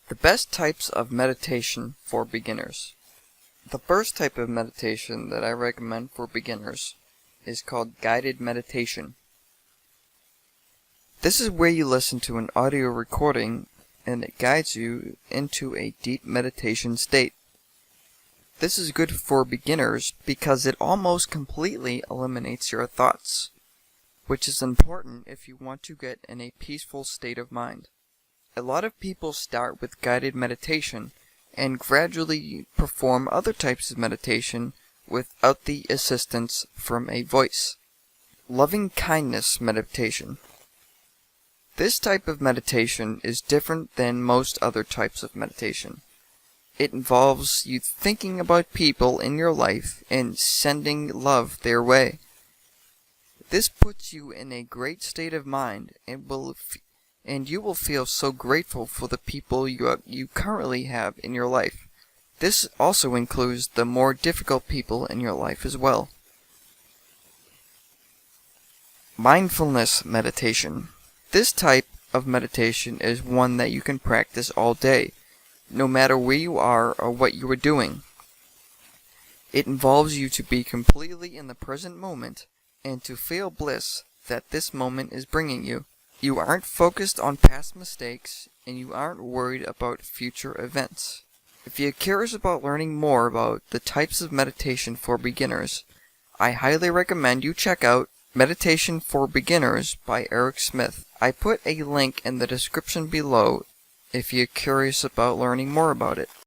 The best types of meditation for beginners. The first type of meditation that I recommend for beginners is called guided meditation. This is where you listen to an audio recording and it guides you into a deep meditation state. This is good for beginners because it almost completely eliminates your thoughts, which is important if you want to get in a peaceful state of mind. A lot of people start with guided meditation and gradually perform other types of meditation without the assistance from a voice. Loving kindness meditation. This type of meditation is different than most other types of meditation. It involves you thinking about people in your life and sending love their way. This puts you in a great state of mind and you will feel so grateful for the people you currently have in your life. This also includes the more difficult people in your life as well. Mindfulness meditation. This type of meditation is one that you can practice all day, no matter where you are or what you are doing. It involves you to be completely in the present moment and to feel bliss that this moment is bringing you. You aren't focused on past mistakes, and you aren't worried about future events. If you're curious about learning more about the types of meditation for beginners, I highly recommend you check out Meditation for Beginners by Eric Smith. I put a link in the description below if you're curious about learning more about it.